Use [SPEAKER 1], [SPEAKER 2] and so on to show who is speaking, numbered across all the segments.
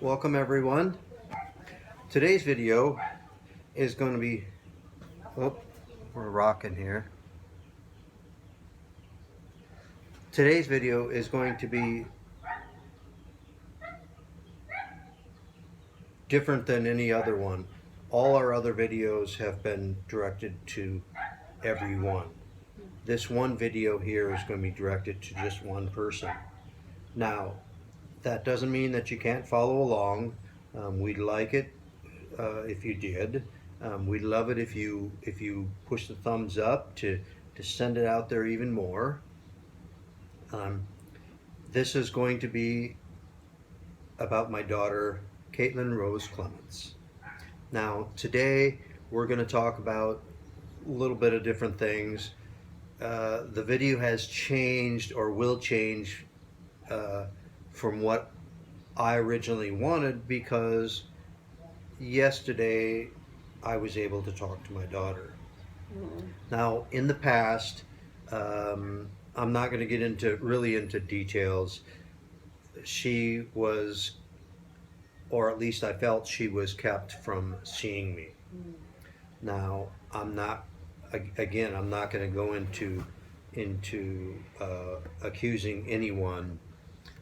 [SPEAKER 1] Welcome everyone. Today's video is going to be, oh, we're rocking here. Today's video is going to be different than any other one. All our other videos have been directed to everyone. This one video here is going to be directed to just one person. Now, that doesn't mean that you can't follow along. We'd like it if you did. We'd love it if you push the thumbs up to send it out there even more. This is going to be about my daughter, Katelynn Rose Clements. Now, today we're going to talk about a little bit of different things. The video has changed or will change from what I originally wanted, because yesterday I was able to talk to my daughter. Now, in the past, I'm not going to get into details. She was, or at least I felt she was, kept from seeing me. Now, I'm not going to go into accusing anyone.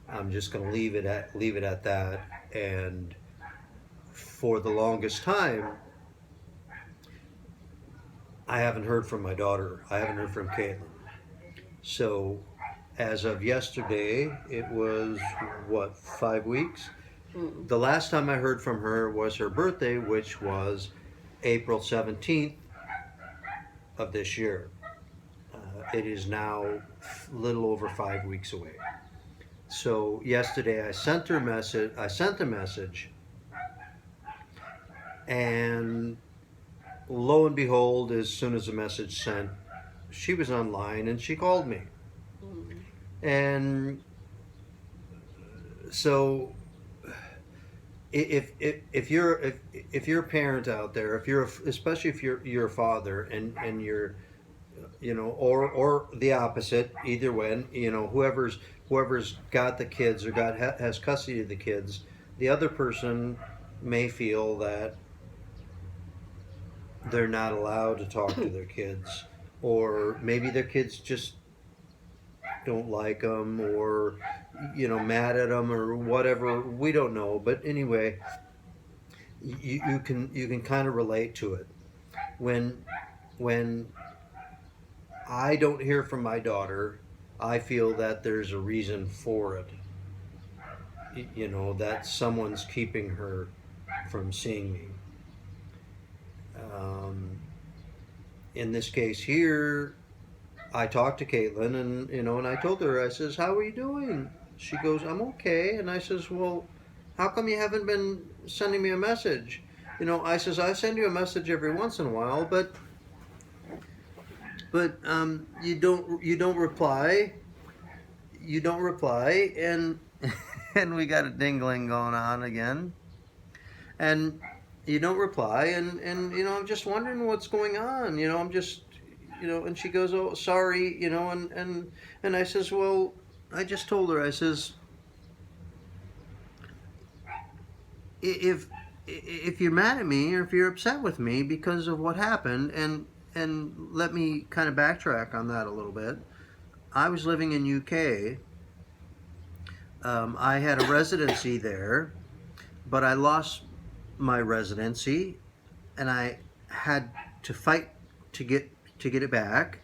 [SPEAKER 1] I'm just going to leave it at that. And for the longest time, I haven't heard from my daughter. I haven't heard from Katelynn. So, as of yesterday, it was, what, 5 weeks? The last time I heard from her was her birthday, which was April 17th of this year. It is now a little over 5 weeks away. So yesterday I sent a message, and lo and behold, as soon as the message sent, she was online and she called me. And so if you're a parent out there, especially if you're a father, and you're, or the opposite, either way, whoever's got the kids or has custody of the kids, the other person may feel that they're not allowed to talk to their kids, or maybe their kids just don't like them, or mad at them, or whatever. We don't know, but anyway, you can kind of relate to it. When I don't hear from my daughter, I feel that there's a reason for it. That someone's keeping her from seeing me. In this case here, I talked to Katelynn, and I told her, I says, "How are you doing?" She goes, "I'm okay." And I says, "Well, how come you haven't been sending me a message?" I says, "I send you a message every once in a while, but you don't reply. You don't reply." And and we got a dingling going on again. And you don't reply, and I'm just wondering what's going on. I'm just, and she goes, "Oh, sorry," and I says, "Well, I just told her," I says, if you're mad at me, or if you're upset with me because of what happened, and let me kind of backtrack on that a little bit. I was living in UK. I had a residency there, but I lost my residency, and I had to fight to get it back.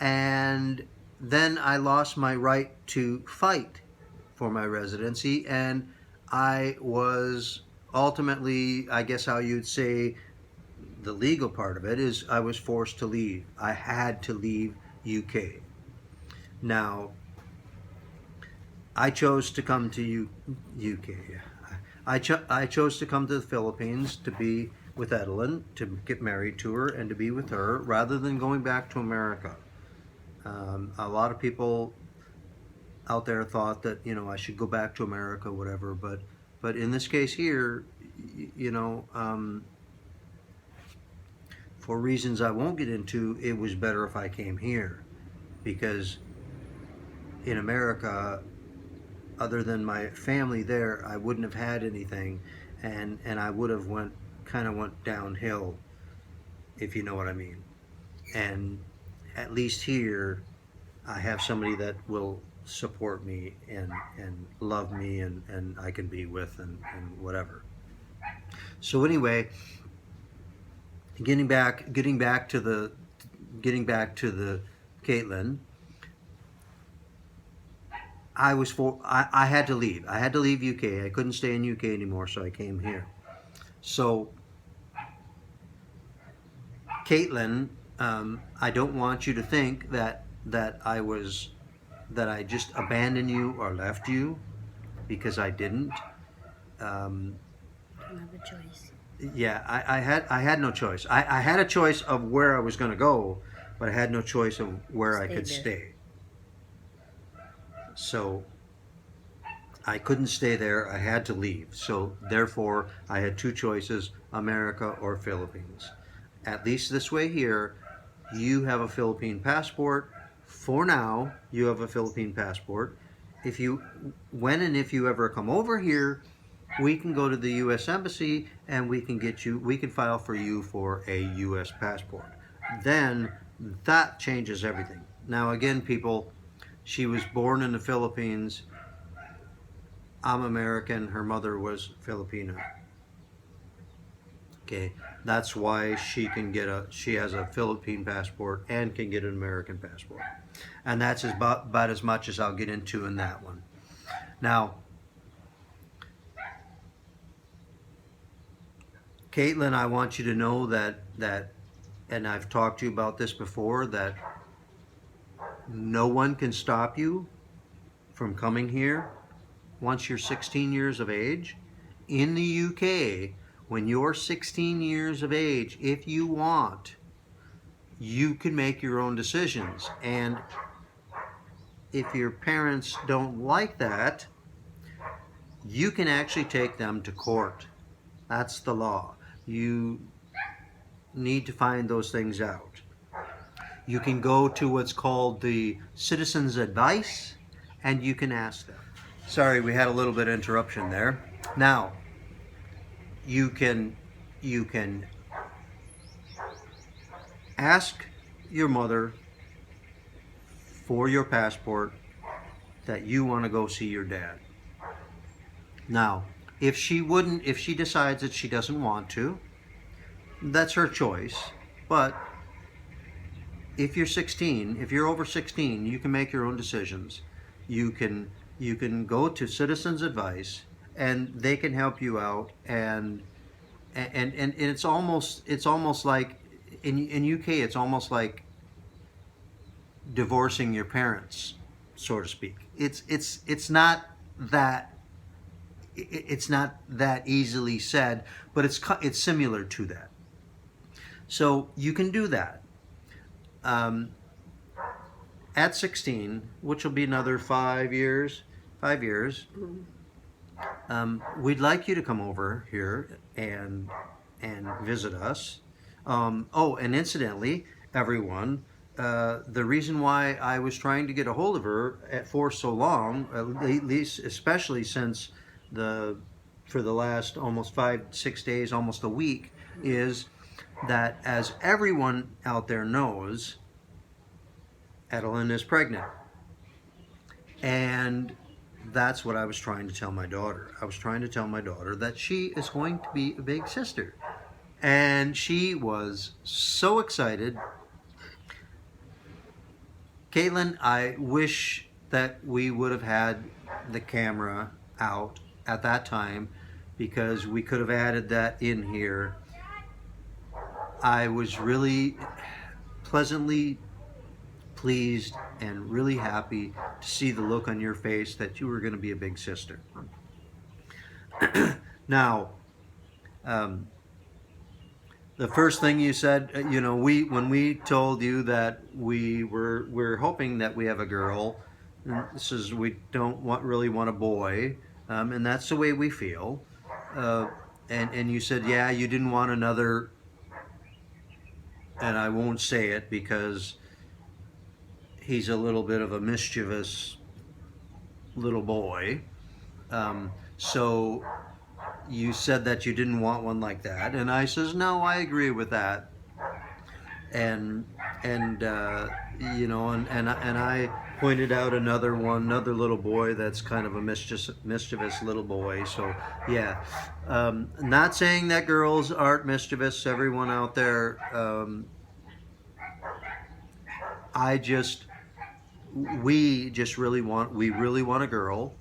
[SPEAKER 1] And then I lost my right to fight for my residency, and I was ultimately, I guess how you'd say, the legal part of it is, I was forced to leave. I had to leave UK. Now, I chose to come to UK. I chose to come to the Philippines to be with Katelynn, to get married to her, and to be with her, rather than going back to America. A lot of people out there thought that I should go back to America, whatever. But in this case here, for reasons I won't get into, it was better if I came here, because in America, other than my family there, I wouldn't have had anything, and I would have went downhill, if you know what I mean. And at least here, I have somebody that will support me and love me and I can be with and whatever. So anyway, getting back to the Katelynn, I had to leave. I had to leave UK. I couldn't stay in UK anymore, so I came here. So Katelynn, I don't want you to think that I just abandoned you or left you, because I didn't.
[SPEAKER 2] Another choice.
[SPEAKER 1] Yeah, I had no choice. I had a choice of where I was going to go, but I had no choice of where I could stay. So I couldn't stay there. I had to leave. So therefore, I had two choices: America or Philippines. At least this way here, you have a Philippine passport. For now, you have a Philippine passport. If you if you ever come over here, we can go to the U.S. Embassy and we can file for you for a U.S. passport. Then that changes everything. Now again, people, she was born in the Philippines. I'm American. Her mother was Filipino. Okay, that's why she has a Philippine passport and can get an American passport. And that's about as much as I'll get into in that one. Now, Katelynn, I want you to know that, and I've talked to you about this before, that no one can stop you from coming here once you're 16 years of age. In the UK, when you're 16 years of age, if you want, you can make your own decisions. And if your parents don't like that, you can actually take them to court. That's the law. You need to find those things out. You can go to what's called the Citizens Advice, and you can ask them. Sorry, we had a little bit of interruption there. Now, you can ask your mother for your passport that you want to go see your dad. Now, if she decides that she doesn't want to, that's her choice. But if you're over 16, you can make your own decisions. You can go to Citizens Advice, and they can help you out. And it's almost like in UK, it's almost like divorcing your parents, so to speak. It's not that easily said, but it's similar to that. So you can do that. At 16, which will be another 5 years, we'd like you to come over here and visit us. And incidentally, everyone, the reason why I was trying to get a hold of her for so long, at least especially since for the last almost 5-6 days, almost a week, is that, as everyone out there knows, Katelynn is pregnant. And that's what I was trying to tell my daughter. I was trying to tell my daughter that she is going to be a big sister. And she was so excited. Katelynn, I wish that we would have had the camera out at that time, because we could have added that in here. I was really pleasantly pleased and really happy to see the look on your face that you were going to be a big sister. Now, the first thing you said, when we told you that we're hoping that we have a girl, this is, we don't really want a boy, and that's the way we feel. And you said, yeah, you didn't want another, and I won't say it because he's a little bit of a mischievous little boy. So you said that you didn't want one like that, and I says, no, I agree with that. And you know, and I pointed out another little boy that's kind of a mischievous little boy. So yeah, not saying that girls aren't mischievous. Everyone out there, I just we really want a girl,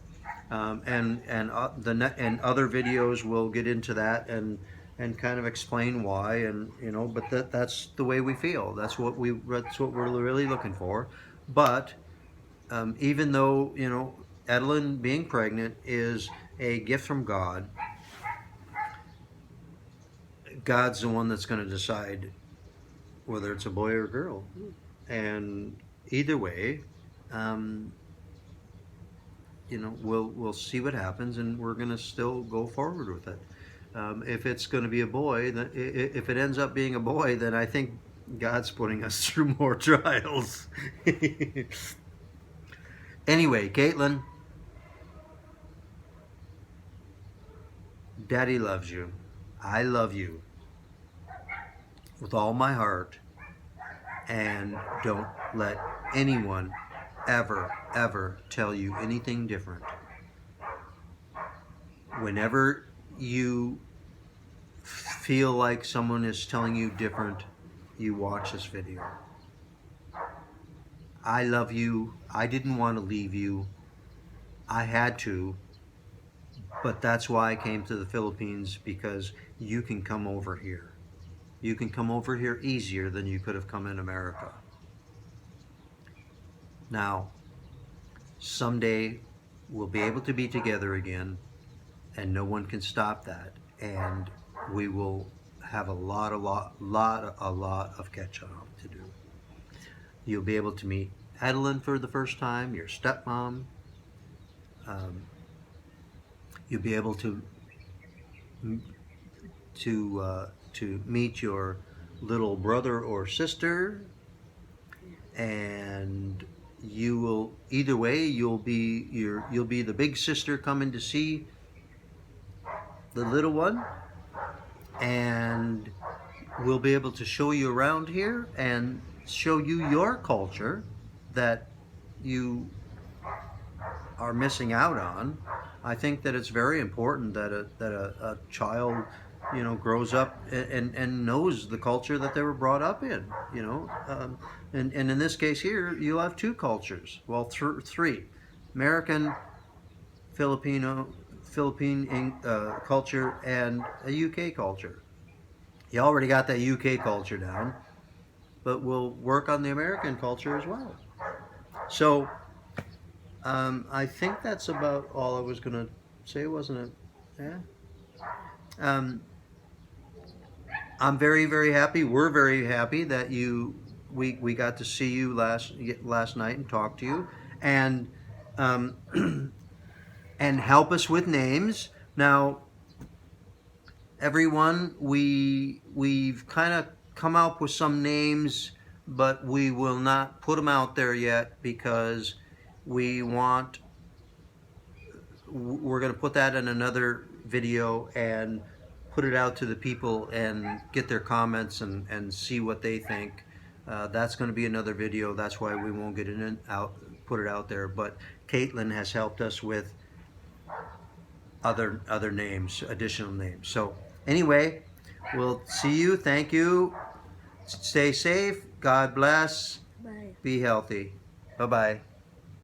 [SPEAKER 1] and other videos will get into that and kind of explain why, and you know, but that's the way we feel. That's what we're really looking for. But even though, you know, Katelynn being pregnant is a gift from God, God's the one that's going to decide whether it's a boy or a girl, and either way. Um, you know, we'll see what happens, and we're going to still go forward with it. If it's going to be a boy, then if it ends up being a boy, then I think God's putting us through more trials. Anyway, Katelynn, Daddy loves you. I love you with all my heart, and don't let anyone ever tell you anything different. Whenever you feel like someone is telling you different, you watch this video. I love you. I didn't want to leave you. I had to, but that's why I came to the Philippines, because you can come over here. You can come over here easier than you could have come in America. Now, someday we'll be able to be together again, and no one can stop that. And we will have a lot of catching up to do. You'll be able to meet Katelynn for the first time, your stepmom. You'll be able to meet your little brother or sister, and you will, either way, you'll be the big sister coming to see the little one, and we'll be able to show you around here and show you your culture that you are missing out on. I think that it's very important that a child, you know, grows up and knows the culture that they were brought up in, you know. And in this case here, you'll have two cultures. Well, three: American, Philippine culture, and a UK culture. You already got that UK culture down, but we'll work on the American culture as well. So I think that's about all I was going to say, wasn't it? Yeah. Um, I'm very happy. We're very happy that we got to see you last night and talk to you, and um, and help us with names. Now, everyone, we've kind of come up with some names, but we will not put them out there yet, because we're going to put that in another video and put it out to the people and get their comments and see what they think. That's going to be another video. That's why we won't put it out there. But Katelynn has helped us with other names, additional names. So anyway, we'll see you. Thank you. Stay safe. God bless.
[SPEAKER 2] Bye.
[SPEAKER 1] Be healthy. Bye-bye.